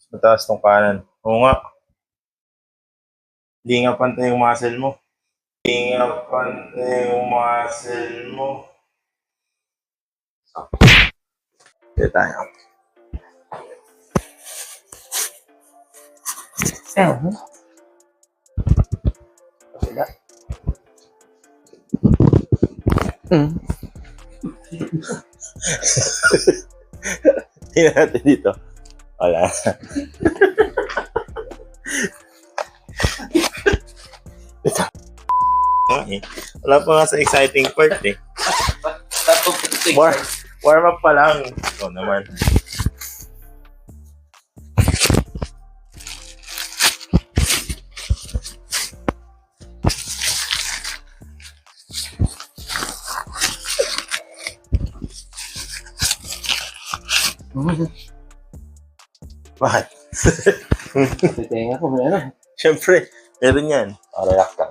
Mataas tong kanan. Oo nga. Hindi nga pantay yung muscle mo. Hindi nga pantay yung muscle mo. Dito tayo. Kapila. Tingnan natin dito. Wala. Ito. Wala pa nga sa exciting part eh. Warm up pa lang. Ito naman. Bakit? Titenga ko, may ano. Siyempre, meron yan. Relax lang.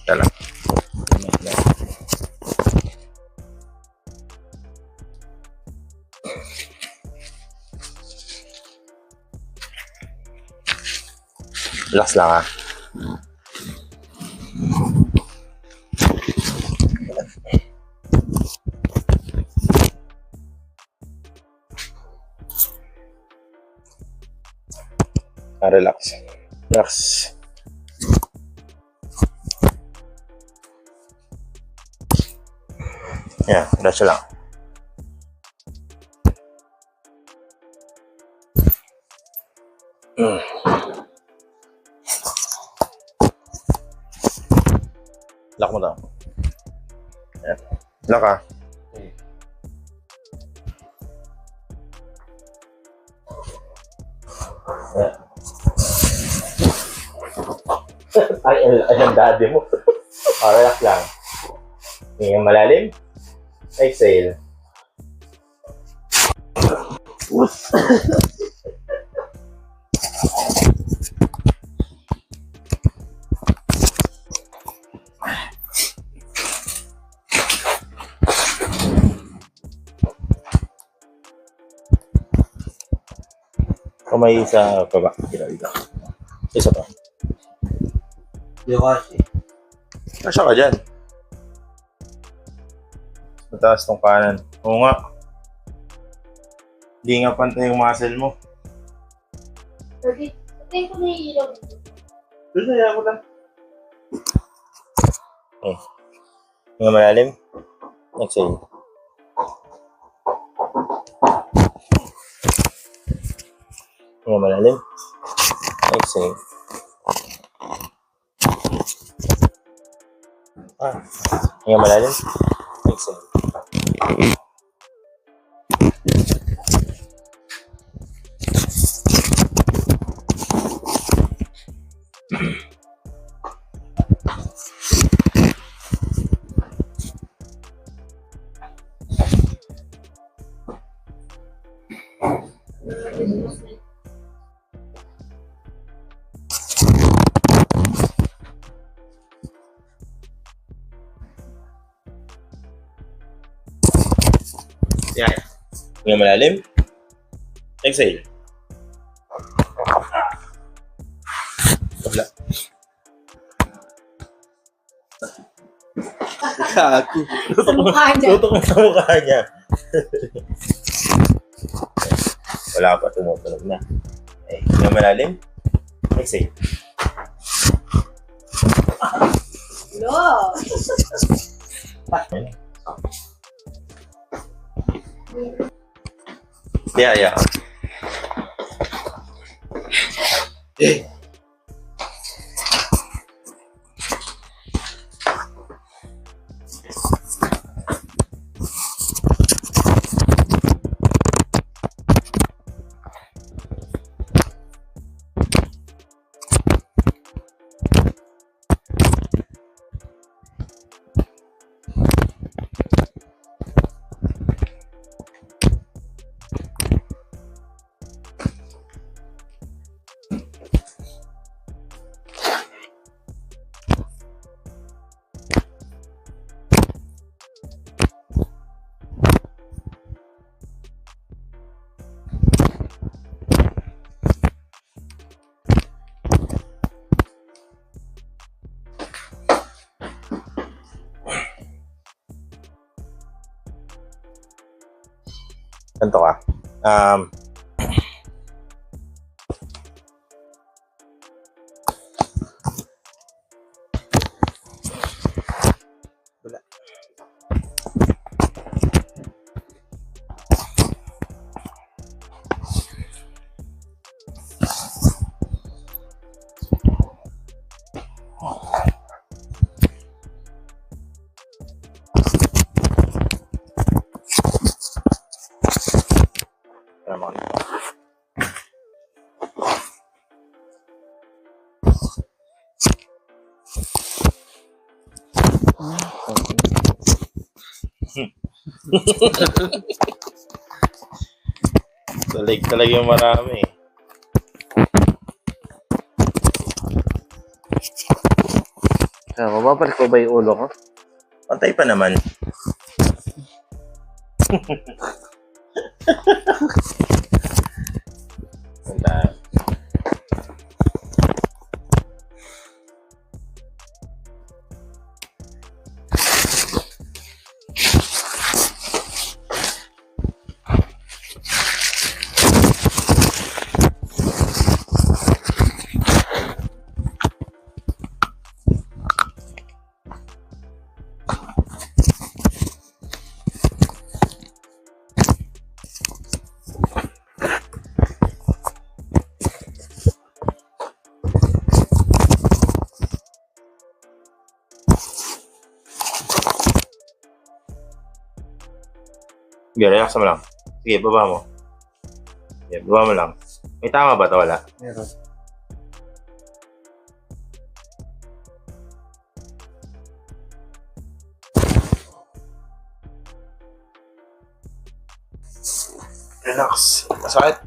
Tala. Relax lang ah. Relax. Relax. Yan, relax lang. Lock mo daw. Yan. Lock ah. Ay, ang daddy mo. Relax lang. Hingang malalim. Exhale. Kamay sa baba. Dito. Isa pa. Yokashi. Kasya ka dyan. Mataas tong kanan. Oo nga. Hindi nga pantay yung muscle mo. Sabi ko na ilaw. Doon na, ko lang. Okay. Hinga malalim. Exhale. Hinga malalim. Exhale. Hinga malalim. Exhale. Yan. Hinga malalim. Exhale. Wala. Kaku. Sa mukha niya. Tutok sa mukha niya. Wala pa, tumutunog na. Okay. Hinga malalim. Exhale. No. Yeah. Ganito ka. Wala. Tama ka. Talig talaga yung marami. Mababalik ko ba yung ulo ko? Pantay pa naman. Punta. Sige, relax mo lang. Sige, baba mo. Sige, baba mo lang. May tama ba ito? Wala. Meron. Relax. Masakit.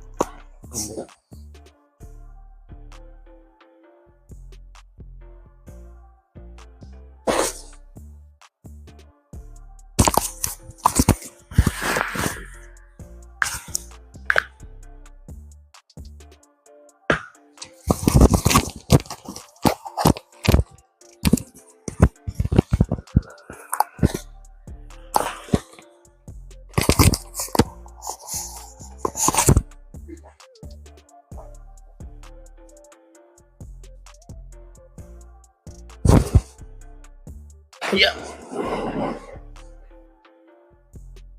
Yeah.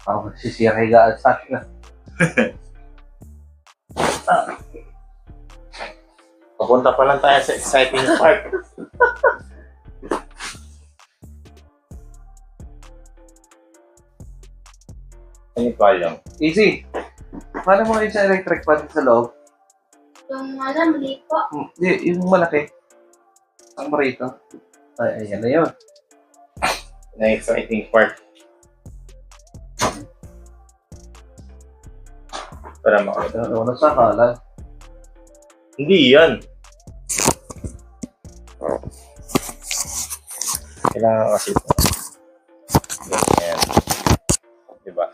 Ako sisira higaan sa akin. Papunta pa lang tayo sa exciting part. Ano pa lang? Easy. Paano mo kayo sa electric fan sa loob? Yung alam, mali po. Yung malaki. Ang marito. Ay, ayan na yun. Na exciting part. Para makita. Ano sa kalan? Hindi yan. Kailangan kasi ito. Ayan. Diba?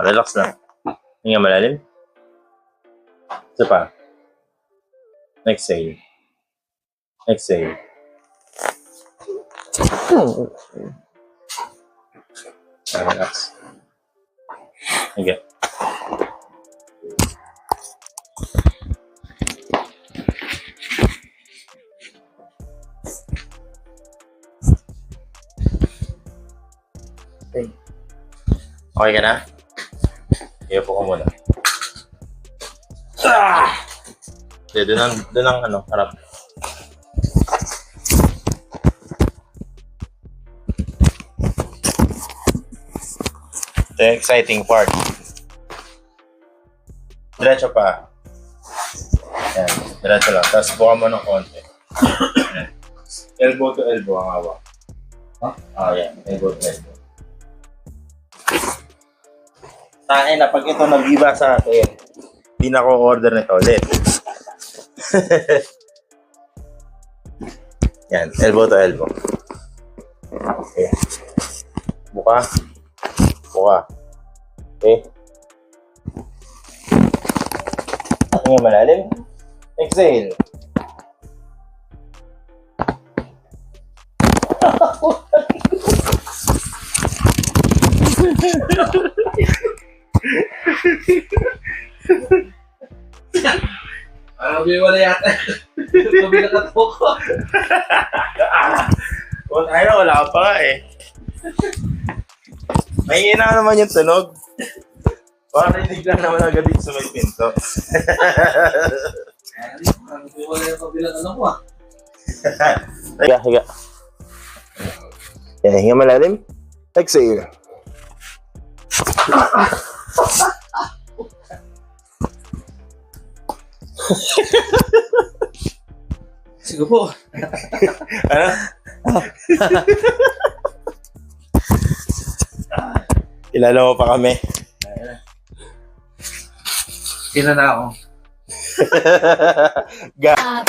Relax lang. Hinga malalim. Isa pa. Exhale. Exhale. Relax. Okay. Okay ka na? Iupo ka muna. Doon ang ano, harap. Ito yung exciting part. Diretso pa. Yan, diretso lang. Tapos buka mo ng konti. Yan. Elbow to elbow ang hawak. Yan. Elbow to elbow. Tain na, pag ito nag-iba sa akin, hindi na ako order nito ulit. Yan, elbow to elbow. Okay. Buka. Buka. Okay. Ang malalim. Exhale. Parang wala yata. Kabila ka to ko. Kung tayo, wala ka pa nga eh. May na naman yung tunog. Parang rinig lang naman agad dito sa may pinto. Parang wala yung kabila ka ko ah. Higa, higa. Yan, hinga malalim. Exhale. Sige po. Ano? Kilala mo pa kami. Sino na ako? Ga. Ah,